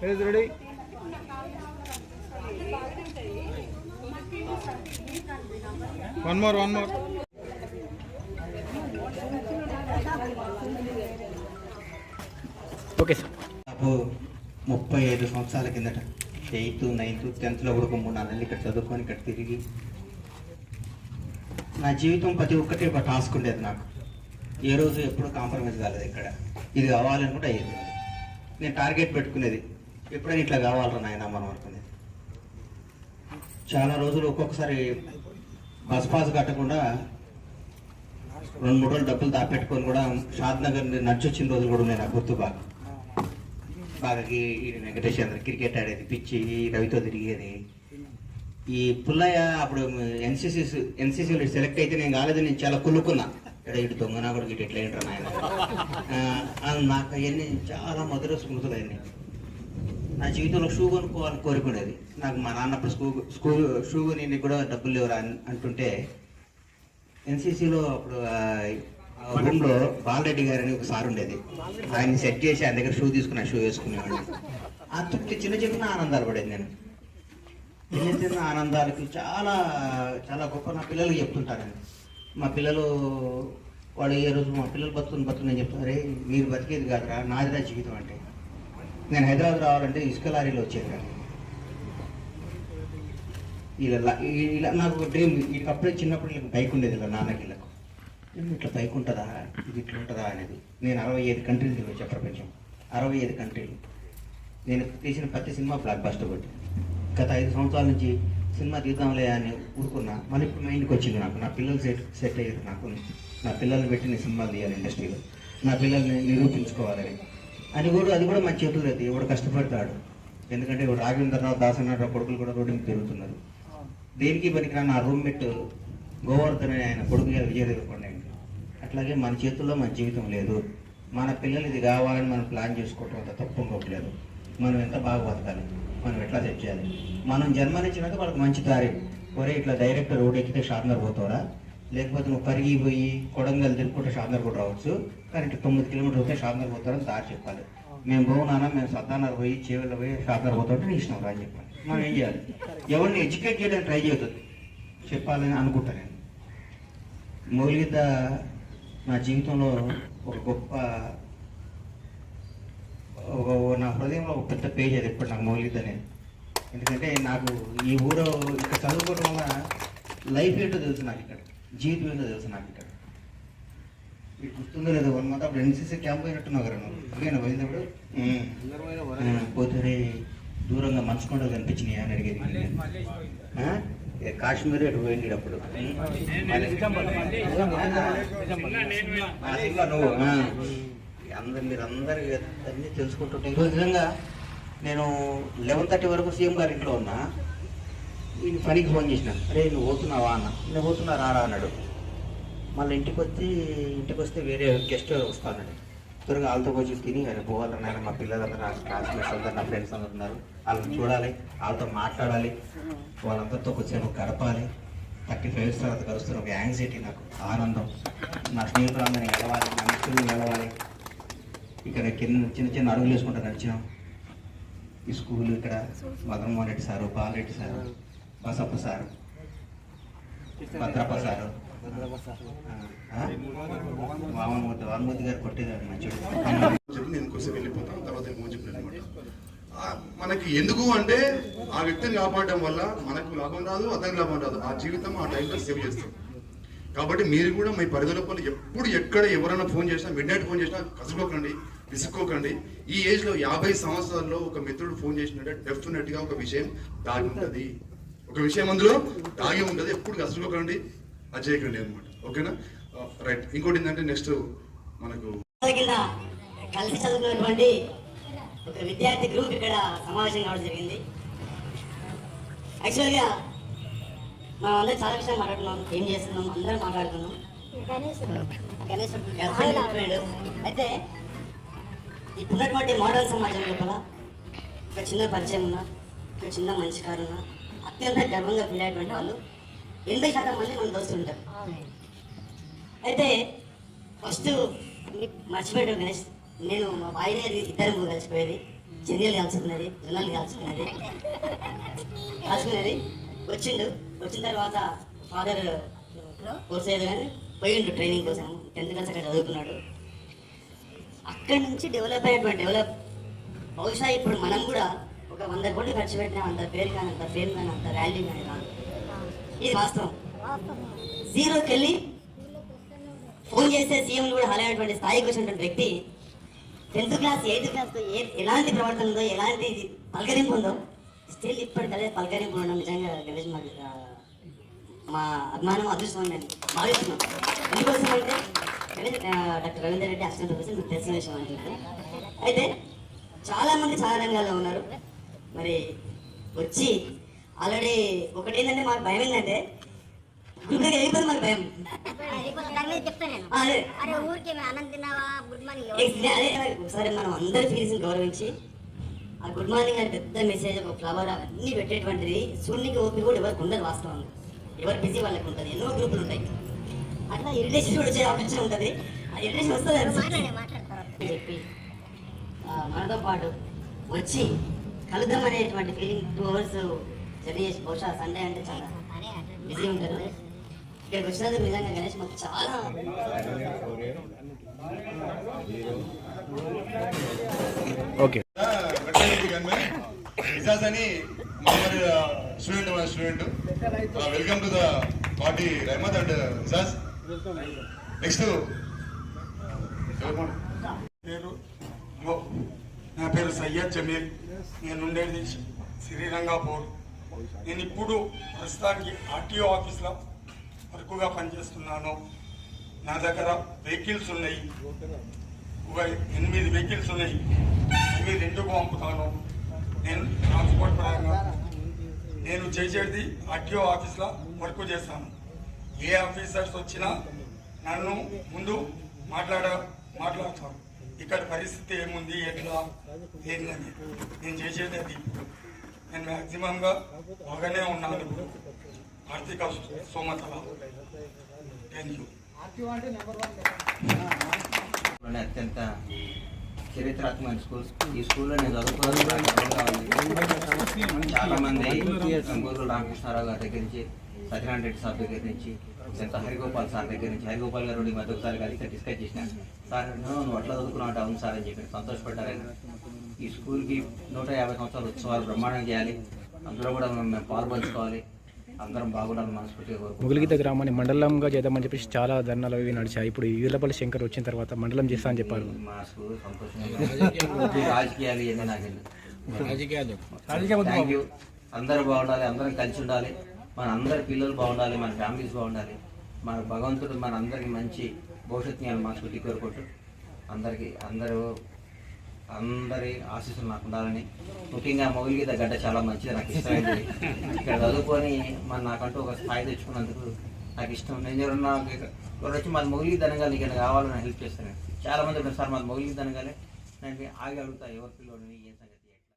Ready. One more. Okay sir. నాకు 35 సంవత్సరాల కిందట 8th, 9th, 10th కూడా 3-4 నెలలు ఇక్కడ చదువుకొని ఇక్కడ తిరిగి నా జీవితం ప్రతి ఒక్కటి ఒక టాస్క్ ఉండేది. నాకు ఏ రోజు ఎప్పుడు కాంప్రమైజ్ కాలేదు. ఇక్కడ ఇది కావాలనుకుంటే అయ్యేది. నేను టార్గెట్ పెట్టుకునేది, ఎప్పుడైనా ఇట్లా కావాలరా నాయన మనం అనుకునేది. చాలా రోజులు ఒక్కొక్కసారి బస్ పాస్ కట్టకుండా 2-3 రోజులు డబ్బులు దాపెట్టుకొని కూడా షాద్ నగర్ నడిచొచ్చిన రోజులు కూడా నేను గుర్తు బాగా వెంకటేష్ చంద్ర క్రికెట్ ఆడేది, పిచ్చి రవితో తిరిగేది. ఈ పుల్లయ్య అప్పుడు ఎన్సీసీలో సెలెక్ట్ అయితే నేను కాలేదు. నేను చాలా కుళ్ళుకున్నా, ఇక్కడ ఇటు దొంగనా కూడా ఇటు ఎట్లా ఏంటారు ఆయన. నాకు అవన్నీ చాలా మధుర స్మృతులు అన్నీ. నా జీవితంలో షూ కొనుక్కోవాలని కోరుకునేది. నాకు మా నాన్నప్పుడు షూ కొని కూడా డబ్బులు లేవరా అంటుంటే ఎన్సీసీలో అప్పుడు రూమ్లో బాలరెడ్డి గారు అని ఒక సార్ ఉండేది. ఆయన సెట్ చేసి ఆయన దగ్గర షూ తీసుకున్నా, షూ వేసుకునేవాడిని. ఆ తృప్తి చిన్న ఆనందాలు పడేది. నేను చిన్న ఆనందాలకి చాలా చాలా గొప్ప నా పిల్లలకి చెప్తుంటాను. మా పిల్లలు వాడు ఏ రోజు మా పిల్లలు బతుకుని చెప్తాను, అరే మీరు బతికేది కాదురా, నాదిరా జీవితం అంటే. నేను హైదరాబాద్ రావాలంటే ఇసుక లారీలో వచ్చేది. ఇలా నాకు డ్రీమ్. అప్పుడే చిన్నప్పుడు ఇలా బైక్ ఉండేది, ఇలా నాన్నకి ఇళ్ళకు ఇట్లా బైక్ ఉంటుందా, ఇది ఇట్లా ఉంటుందా అనేది. నేను 65 కంట్రీలు తిరిగి ప్రపంచం, 65 కంట్రీలు. నేను తీసిన ప్రతి సినిమా బ్లాక్ బస్టర్ కొట్టి. గత 5 సంవత్సరాల నుంచి సినిమా తీద్దాంలే అని ఊరుకున్నా. మళ్ళీ ఇప్పుడు మైండ్కి వచ్చింది నాకు, నా పిల్లలు సెట్ అయ్యారు. నాకు నా పిల్లల్ని పెట్టి నేను సినిమాలు తీయాలి ఇండస్ట్రీలో, నా పిల్లల్ని నిరూపించుకోవాలని. అది కూడా మన చేతులు లేదు. ఎవడు కష్టపడతాడు. ఎందుకంటే ఇప్పుడు రాఘవేంద్రరావు, దాసనారావు కొడుకులు కూడా రోడ్డు మీద తిరుగుతున్నారు. దేనికి పనికిరా నా రూమ్మేట్ గోవర్ధన్ అని ఆయన కొడుకు విజయ దేవరకొండ. అట్లాగే మన చేతుల్లో మన జీవితం లేదు. మన పిల్లలు ఇది కావాలని మనం ప్లాన్ చేసుకోవటం అంత తప్పు ఇంకోట్లేదు. మనం ఎంత బాగా బతకాలి, మనం ఎట్లా సెట్ చేయాలి. మనం జన్మనిచ్చినాక వాళ్ళకి మంచి దారి. ఒరే ఇట్లా డైరెక్ట్ రోడ్ ఎక్కితే షాద్నగర్ పోతారా, లేకపోతే నువ్వు పరిగిపోయి కొడంగల్ తిరుగుకుంటే షాద్నగర్ కూడా రావచ్చు, కానీ ఇట్లా 9 కిలోమీటర్లు పోతే షాద్నగర్ పోతారని దారి చెప్పాలి. మేము బాగున్నానా, మేము సత్తానగర్ పోయి చేవెళ్ళ పోయి షాద్నగర్ పోతామంటే నీ ఇష్టం రా చెప్పాలి. మనం ఏం చేయాలి, ఎవరిని ఎడ్యుకేట్ చేయడానికి ట్రై చేస్తుంది చెప్పాలని అనుకుంటా. నేను మౌలిక నా జీవితంలో ఒక గొప్ప నా హృదయంలో ఒక పెద్ద పేజ్ అది ఎప్పుడు నాకు మౌలిక అనేది. ఎందుకంటే నాకు ఈ ఊరు ఇక్కడ చదువుకోవడం వల్ల లైఫ్ ఏంటో తెలుసు నాకు, ఇక్కడ జీవితం ఏంటో తెలుసు నాకు. ఇక్కడ మీకు గుర్తుందో లేదో 1 month అప్పుడు ఎన్సీసీ క్యాంప్ అయినట్టున్నావు కదా నువ్వు. అదేనా పోయినప్పుడు పోతే దూరంగా మంచు కొండలు కనిపించినాయి అని అడిగేది. కాశ్మీర్ ఎటు పోయింది అప్పుడు నువ్వు. మీరందరూ అన్నీ తెలుసుకుంటుంటే ఈరోజు నిజంగా నేను 11:30 వరకు సీఎం గారి ఇంట్లో ఉన్నా. ఈయన పనికి ఫోన్ చేసిన, అరే నువ్వు పోతున్నావా అన్న. నేను పోతున్నా రారా అన్నాడు. మళ్ళీ ఇంటికి వస్తే వేరే గెస్ట్ వస్తానండి. త్వరగా వాళ్ళతో వచ్చి తిని ఆయన పోవాలన్నారు. మా పిల్లలందరూ నా క్లాస్మేట్స్ అందరూ, నా ఫ్రెండ్స్ అందరూ ఉన్నారు. వాళ్ళని చూడాలి, వాళ్ళతో మాట్లాడాలి, వాళ్ళందరితో కొంచెం గడపాలి. 35 తర్వాత కలుస్తున్న ఒక యాంగ్జైటీ, నాకు ఆనందం. నా స్నేహితులందరినీ గెలవాలి, నా మిత్రులను గెలవాలి. ఇక్కడ చిన్న అడుగులు వేసుకుంటూ నడిచాం. ఈ స్కూలు ఇక్కడ Madanmohan Reddy sir, Balareddy sir, Basappa sir, Bhadrappa sir, Vamanmurthy గారు కొట్టేదారు మంచిగా. నేను కొంచెం వెళ్ళిపోతాను, తర్వాత చెప్పాను అనమాట. మనకి ఎందుకు అంటే ఆ వ్యక్తిని కాపాడడం వల్ల మనకు లాభం రాదు, అతనికి లాభం రాదు. ఆ జీవితం ఆ టైంలో సేవ్ చేస్తాం. కాబట్టి మీరు కూడా మీ పరిధి లోపల ఎప్పుడు ఎక్కడ ఎవరైనా ఫోన్ చేసినా, మిడ్ నైట్ ఫోన్ చేసినా కసుకోకండి, విసుక్కోకండి. ఈ ఏజ్ లో 50 సంవత్సరాల్లో ఒక మిత్రుడు ఫోన్ చేసినట్టే డెఫినెట్ గా ఒక విషయం దాగి ఉంటుంది. ఒక విషయం అందులో దాగి ఉంటుంది. ఎప్పుడు కసుకోకండి, అది చేయకండి అనమాట. ఓకేనా? రైట్. ఇంకోటి ఏంటంటే నెక్స్ట్ మనకు కలిసి చదువుకున్నటువంటి ఒక విద్యార్థి గ్రూప్ ఇక్కడ సమావేశం కావడం జరిగింది. యాక్చువల్గా మనం అందరూ చాలా విషయాలు మాట్లాడుతున్నాం, ఏం చేస్తున్నాం అందరం మాట్లాడుతున్నాం. గణేష్ అయితే ఇప్పుడున్నటువంటి మోడల్ సమాజం లోపల ఒక చిన్న పరిచయం ఉన్న, ఒక చిన్న మంచి కారు ఉన్న, అత్యంత గర్వంగా ఫీల్ అయ్యేటువంటి వాళ్ళు 80% మంది మనం దోస్తుంటారు. అయితే ఫస్ట్ మర్చిపోయాడు గణేష్, నేను మా బాయినే 2 కలిసిపోయేది. చెన్నీళ్ళు కాల్చుకున్నది, జొన్నలు కాల్చుకున్నది. వచ్చిన తర్వాత ఫాదర్ కోర్స్ అయ్యేది కానీ పోయిండు ట్రైనింగ్ కోసం. 10th క్లాస్ అక్కడ చదువుకున్నాడు. అక్కడి నుంచి డెవలప్ బహుశా ఇప్పుడు మనం కూడా ఒక 100 కోట్లు ఖర్చు పెట్టినా అంత పేరు కానీ, అంత ఫేమ్ కానీ, అంత వాల్యూ కానీ రాదు. ఇది వాస్తవం. జీరోకి వెళ్ళి ఫోన్ చేస్తే సీఎం కూడా హలైనటువంటి స్థాయికి వచ్చినటువంటి వ్యక్తి 10th క్లాస్ 8th క్లాస్తో ఎలాంటి ప్రవర్తన ఉందో, ఎలాంటి పలకరింపు ఉందో స్టిల్ ఇప్పటికదే పలకరింపు ఉండడం నిజంగా గణేష్ మా అభిమానం, అదృష్టం అని భావిస్తున్నాం. ఎందుకోసం అంటే doctor Ravinder Reddy assistant professor మీకు తెలిసిన విషయం అంటే, అయితే చాలామంది చాలా రంగాల్లో ఉన్నారు. మరి వచ్చి ఆల్రెడీ ఒకటి ఏంటంటే మాకు భయం ఏంటంటే గుడికి వెళ్ళిపోతే మాకు భయం. ఒకసారి మనం అందరి ఫీలింగ్స్ గౌరవించి ఆ గుడ్ మార్నింగ్ అని పెద్ద మెసేజ్, ఒక ఫ్లవర్ అన్నీ పెట్టేటువంటిది శూన్యకి ఓపి కూడా ఎవరికి ఉండదు. వాస్తవంగా ఎవరు బిజీ వాళ్ళకి ఉంటుంది. ఎన్నో గ్రూపులు ఉంటాయి. అట్లా ఇరిటేషన్ కూడా వచ్చే అవకాశం ఉంటుంది. ఆ ఇరిటేషన్ వస్తుంది చెప్పి మనతో పాటు వచ్చి కలుద్దాం అనేటువంటి ఫీలింగ్ 2 hours జర్నీ చేసి, బహుశా సండే అంటే చాలా బిజీ ఉంటారు. ఇక్కడికి వచ్చినందుకు నిజంగా గణేష్ మాకు చాలా ఓకే. ఇజాజ్ అని student welcome to the party Rahmat and Ijaz. Next నా పేరు సయ్యద్ జమీల్. నేను ఉండేది శ్రీరంగపూర్. నేను ఇప్పుడు ప్రస్తుతానికి ఆర్టీఓ ఆఫీస్లో వర్క్గా పనిచేస్తున్నాను. నా దగ్గర వెహికల్స్ ఉన్నాయి, ఒక 8 వెహికల్స్ ఉన్నాయి. ఇవి రెండుకు పంపుతాను. నేను ట్రాన్స్పోర్ట్ పరంగా నేను చేసేది ఆర్టీఓ ఆఫీస్లో వర్క్ చేస్తాను. ఏ ఆఫీసర్స్ వచ్చినా నన్ను ముందు మాట్లాడతాను. ఇక్కడ పరిస్థితి ఏముంది, ఎట్లా ఏందని నేను చేసేది అది. నేను మ్యాక్సిమంగా బాగానే ఉన్నాను ఆర్థిక స్తోమతలో. Thank you. అత్యంత చరిత్రాత్మక స్కూల్. ఈ స్కూల్లో నేను చదువుకోవడం చాలా మంది గూడూరు రామకృష్ణారావు గారి దగ్గర నుంచి, సత్యనారాయణ రెడ్డి సార్ దగ్గర నుంచి, ఎంత హరిగోపాల్ సార్ దగ్గర నుంచి, హరిగోపాల్ గారు ఈ మధ్య ఒకసారి కలిసి డిస్కస్ చేసిన సార్ నువ్వు అట్లా చదువుకున్నావు అవును సార్ అని చెప్పి సంతోషపడ్డారని. ఈ స్కూల్కి 150 సంవత్సరాల ఉత్సవాలు బ్రహ్మాండం చేయాలి, అందులో కూడా మేము పాల్పంచుకోవాలి, అందరం బాగుండాలని మనస్ఫూర్తిగా కోరుకుంటున్నాం. ముగిలిగిద్ద గ్రామాన్ని మండలంగా చేద్దామని చెప్పేసి చాలా ధర్నాలు అవి నడిచాయి. ఇప్పుడు ఈర్లపల్లి శంకర్ వచ్చిన తర్వాత మండలం చేస్తా అని చెప్పారు. మా స్కూల్ సంతోషంగా రాజకీయాలు ఇవన్నీ నాకు థ్యాంక్ యూ. అందరూ బాగుండాలి, అందరం కలిసి ఉండాలి, మన అందరి పిల్లలు బాగుండాలి, మన ఫ్యామిలీస్ బాగుండాలి, మన భగవంతుడు మన అందరికి మంచి భవిష్యత్తుని మనస్ఫూర్తి కోరుకుంటూ అందరి ఆశీస్సులు నాకు ఉండాలని. ముఖ్యంగా మొగిలిగిద్ద గడ్డ చాలా మంచిది, నాకు ఇష్టమైంది. ఇక్కడ చదువుకొని నాకంటూ ఒక స్థాయి తెచ్చుకున్నందుకు నాకు ఇష్టం. నేను ఎవరన్నా వచ్చి మాది మొగిలిగిద్ద అనగాలి, నీకు కావాలని హెల్ప్ చేస్తాను. చాలా మంది సార్ మాది మొగిలిగిద్ద అనగానే నేను ఆగి అడుగుతా ఎవరి పిల్లలు ఏం